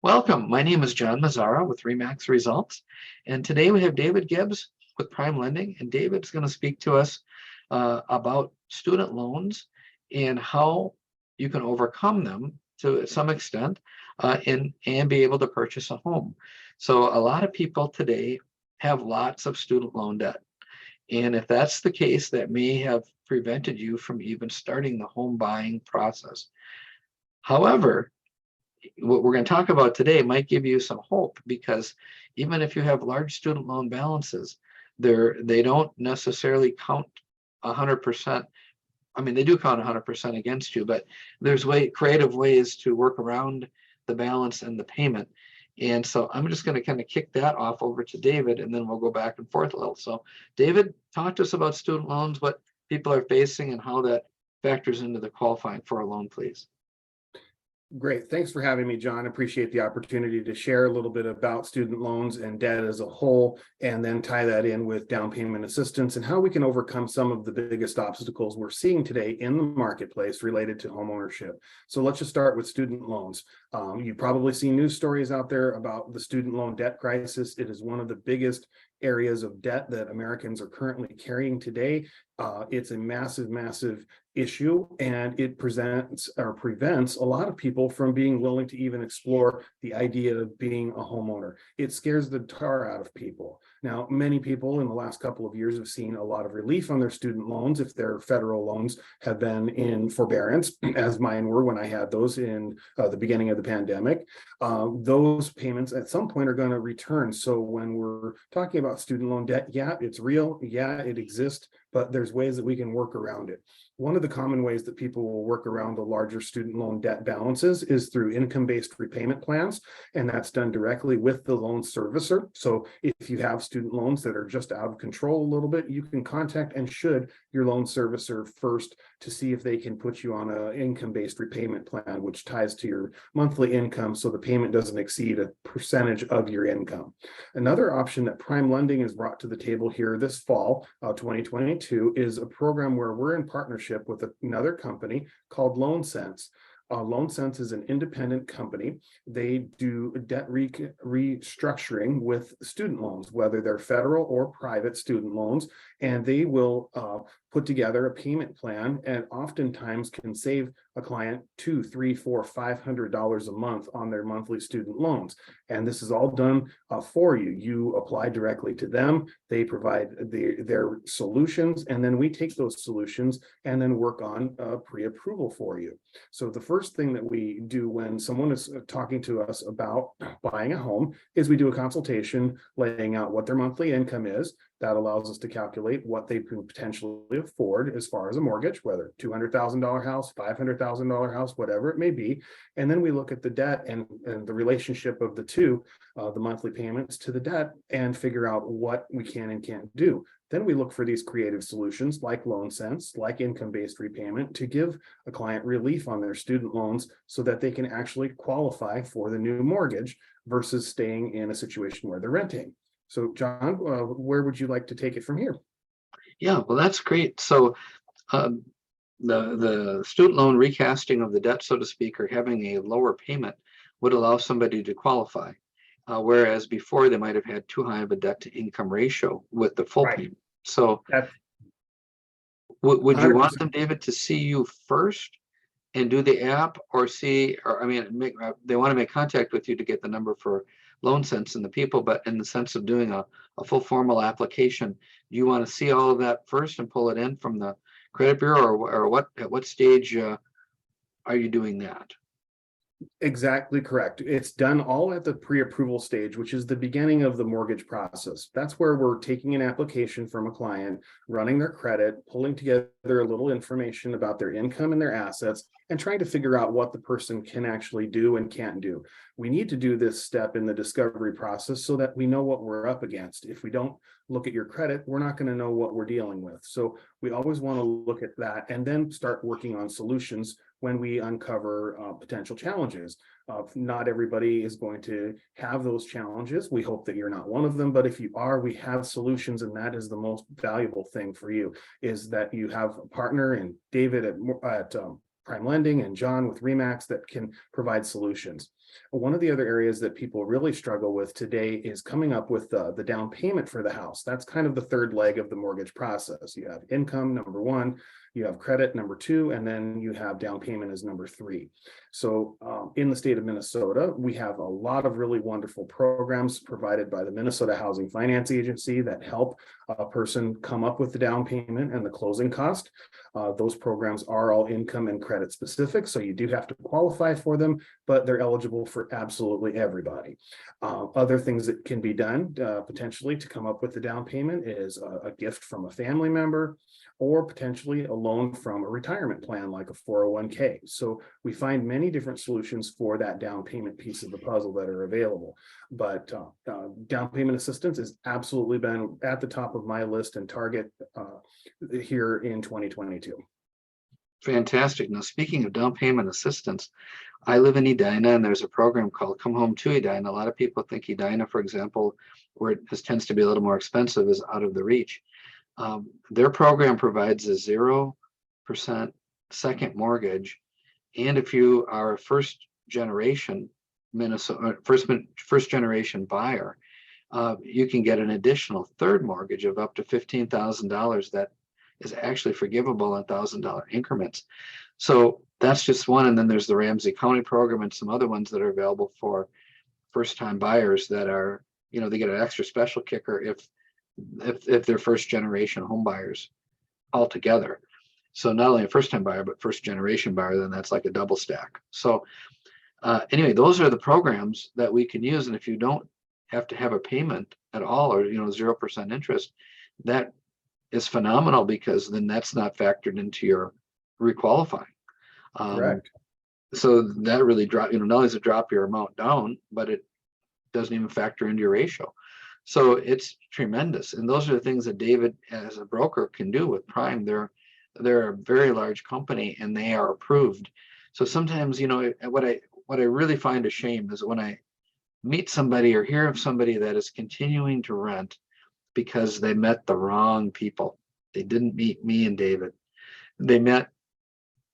Welcome. My name is John Mazzara with Remax Results. And today we have David Gibbs with Prime Lending. And David's going to speak to us about student loans and how you can overcome them to some extent and be able to purchase a home. So a lot of people today have lots of student loan debt. And if that's the case, that may have prevented you from even starting the home buying process. However, what we're going to talk about today might give you some hope, because even if you have large student loan balances, they don't necessarily count 100%. I mean, they do count 100% against you, but there's creative ways to work around the balance and the payment. And so I'm just going to kind of kick that off over to David, and then we'll go back and forth a little. So David, talk to us about student loans, what people are facing, and how that factors into the qualifying for a loan, please. Great. Thanks for having me, John. Appreciate the opportunity to share a little bit about student loans and debt as a whole, and then tie that in with down payment assistance and how we can overcome some of the biggest obstacles we're seeing today in the marketplace related to home ownership. So let's just start with student loans. You've probably seen news stories out there about the student loan debt crisis. It is one of the biggest areas of debt that Americans are currently carrying today. It's a massive issue, and it presents or prevents a lot of people from being willing to even explore the idea of being a homeowner. It scares the tar out of people. Now, many people in the last couple of years have seen a lot of relief on their student loans if their federal loans have been in forbearance, as mine were when I had those in the beginning of the pandemic. Those payments at some point are going to return. So when we're talking about student loan debt, yeah, it's real. Yeah, it exists, but there's ways that we can work around it. One of the common ways that people will work around the larger student loan debt balances is through income-based repayment plans, and that's done directly with the loan servicer. So if you have student loans that are just out of control a little bit, you can contact and should your loan servicer first to see if they can put you on an income-based repayment plan, which ties to your monthly income so the payment doesn't exceed a percentage of your income. Another option that Prime Lending has brought to the table here this fall, 2022, is a program where we're in partnership with another company called LoanSense. LoanSense is an independent company. They do debt restructuring with student loans, whether they're federal or private student loans, and they will put together a payment plan, and oftentimes can save a client $200, $300, $400, $500 a month on their monthly student loans. And this is all done for you. You apply directly to them. They provide their solutions, and then we take those solutions and then work on pre-approval for you. So the first thing that we do when someone is talking to us about buying a home is we do a consultation laying out what their monthly income is. That allows us to calculate what they can potentially afford as far as a mortgage, whether $200,000 house, $500,000 house, whatever it may be. And then we look at the debt and the relationship of the two, the monthly payments to the debt, and figure out what we can and can't do. Then we look for these creative solutions like LoanSense, like income-based repayment, to give a client relief on their student loans so that they can actually qualify for the new mortgage versus staying in a situation where they're renting. So, John, where would you like to take it from here? Yeah, well, that's great. So the student loan recasting of the debt, so to speak, or having a lower payment would allow somebody to qualify. Whereas before they might have had too high of a debt to income ratio with the full payment. So would you want them, David, to see you first and do the app, or I mean, they want to make contact with you to get the number for LoanSense and the people, but in the sense of doing a full formal application, do you want to see all of that first and pull it in from the credit bureau, or at what stage are you doing that? Exactly correct. It's done all at the pre-approval stage, which is the beginning of the mortgage process. That's where we're taking an application from a client, running their credit, pulling together a little information about their income and their assets, and trying to figure out what the person can actually do and can't do. We need to do this step in the discovery process so that we know what we're up against. If we don't look at your credit, we're not going to know what we're dealing with. So we always want to look at that and then start working on solutions when we uncover potential challenges. Not everybody is going to have those challenges. We hope that you're not one of them, but if you are, we have solutions, and that is the most valuable thing for you, is that you have a partner, and David at Prime Lending and John with Remax that can provide solutions. One of the other areas that people really struggle with today is coming up with the down payment for the house. That's kind of the third leg of the mortgage process. You have income, number one, you have credit, number two, and then you have down payment as number three. So in the state of Minnesota, we have a lot of really wonderful programs provided by the Minnesota Housing Finance Agency that help a person come up with the down payment and the closing cost. Those programs are all income and credit specific, so you do have to qualify for them, but they're eligible for absolutely everybody. Other things that can be done potentially to come up with the down payment is a gift from a family member, or potentially a loan from a retirement plan like a 401k. So we find many different solutions for that down payment piece of the puzzle that are available. But down payment assistance has absolutely been at the top of my list and target here in 2022. Fantastic. Now, speaking of down payment assistance, I live in Edina, and there's a program called Come Home to Edina. A lot of people think Edina, for example, where it tends to be a little more expensive, is out of the reach. Their program provides a 0% second mortgage, and if you are a first generation generation buyer, you can get an additional third mortgage of up to $15,000 that is actually forgivable in $1,000 increments. So that's just one, and then there's the Ramsey County program and some other ones that are available for first-time buyers that are, they get an extra special kicker if they're first generation home buyers altogether. So not only a first time buyer, but first generation buyer, then that's like a double stack. So anyway, those are the programs that we can use. And if you don't have to have a payment at all, or 0% interest, that is phenomenal, because then that's not factored into your requalifying. Correct. So that really not only does it drop your amount down, but it doesn't even factor into your ratio. So it's tremendous. And those are the things that David, as a broker, can do with Prime. They're a very large company, and they are approved. So sometimes, what I really find a shame is when I meet somebody or hear of somebody that is continuing to rent because they met the wrong people. They didn't meet me and David. They met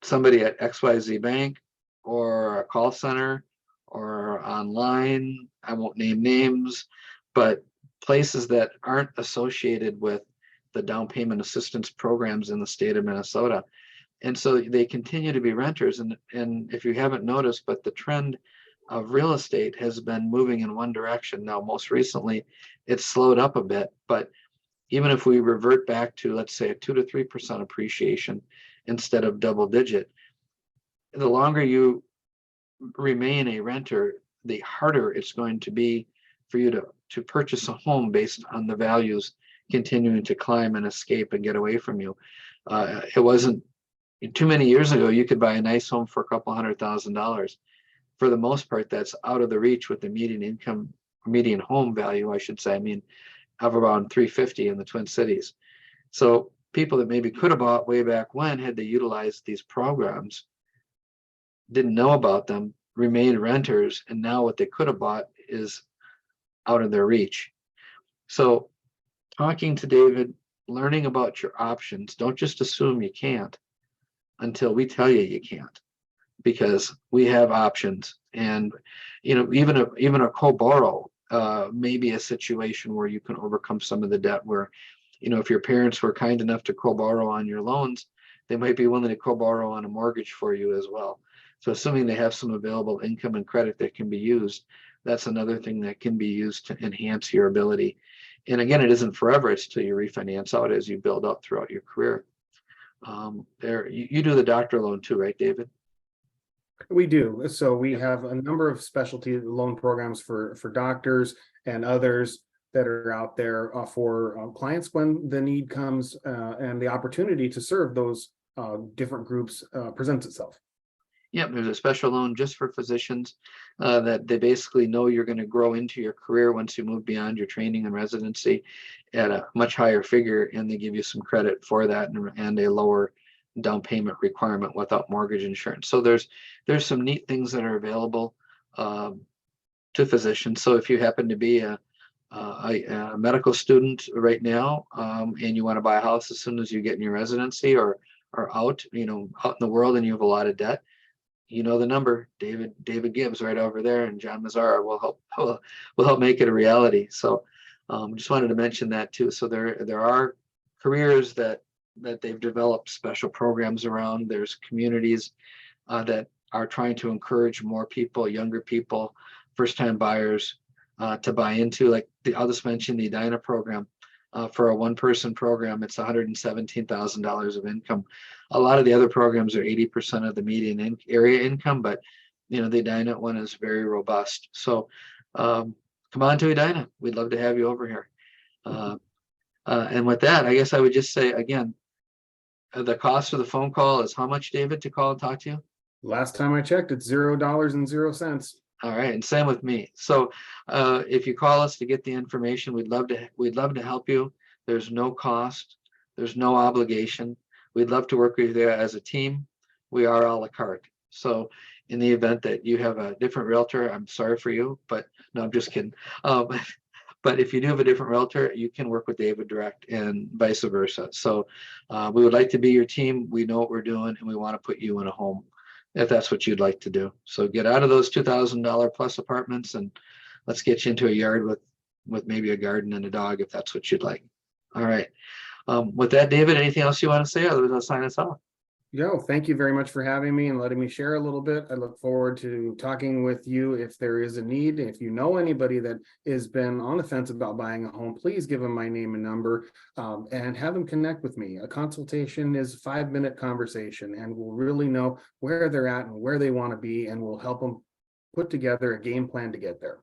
somebody at XYZ Bank or a call center or online. I won't name names, but places that aren't associated with the down payment assistance programs in the state of Minnesota. And so they continue to be renters. And if you haven't noticed, but the trend of real estate has been moving in one direction. Now, most recently, it's slowed up a bit, but even if we revert back to, let's say, a 2 to 3% appreciation instead of double digit, the longer you remain a renter, the harder it's going to be for you to purchase a home based on the values continuing to climb and escape and get away from you. It wasn't too many years ago, you could buy a nice home for a couple $100,000. For the most part, that's out of the reach with the median home value, I should say, of around 350 in the Twin Cities. So people that maybe could have bought way back when, had they utilized these programs, didn't know about them, remained renters, and now what they could have bought is out of their reach. So talking to David, learning about your options, don't just assume you can't until we tell you you can't, because we have options. And even a co-borrow may be a situation where you can overcome some of the debt, where if your parents were kind enough to co-borrow on your loans, they might be willing to co-borrow on a mortgage for you as well. So assuming they have some available income and credit that can be used, that's another thing that can be used to enhance your ability. And again, it isn't forever. It's till you refinance out as you build up throughout your career. You do the doctor loan too, right, David? We do. So we have a number of specialty loan programs for doctors and others that are out there for clients when the need comes and the opportunity to serve those different groups presents itself. Yep, there's a special loan just for physicians that they basically know you're going to grow into your career once you move beyond your training and residency at a much higher figure, and they give you some credit for that and a lower down payment requirement without mortgage insurance. So there's some neat things that are available to physicians. So if you happen to be a medical student right now and you want to buy a house as soon as you get in your residency, or are out, out in the world and you have a lot of debt, the number, David Gibbs right over there, and John Mazzara will help make it a reality. So just wanted to mention that too. So there are careers that they've developed special programs around. There's communities that are trying to encourage more people, younger people, first-time buyers to buy into. Like I'll just mention the Edina program. For a one-person program, it's $117,000 of income. A lot of the other programs are 80% of the median area income, but the Edina one is very robust. So come on to Edina. We'd love to have you over here. And with that, I guess I would just say again, the cost of the phone call is how much, David, to call and talk to you? Last time I checked, it's $0.00. All right, and same with me. So if you call us to get the information, we'd love to help you. There's no cost, there's no obligation. We'd love to work with you as a team. We are a la carte. So in the event that you have a different realtor, I'm sorry for you, but no, I'm just kidding. But if you do have a different realtor, you can work with David direct and vice versa. So we would like to be your team. We know what we're doing, and we want to put you in a home if that's what you'd like to do. So get out of those $2,000 plus apartments and let's get you into a yard with maybe a garden and a dog if that's what you'd like. All right. With that, David, anything else you want to say? Otherwise, I'll sign us off. Yo, thank you very much for having me and letting me share a little bit. I look forward to talking with you if there is a need. If you know anybody that has been on the fence about buying a home, please give them my name and number and have them connect with me. A consultation is a 5-minute conversation, and we'll really know where they're at and where they want to be, and we'll help them put together a game plan to get there.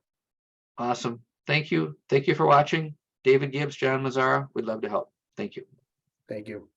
Awesome. Thank you. Thank you for watching. David Gibbs, John Mazzara. We'd love to help. Thank you. Thank you.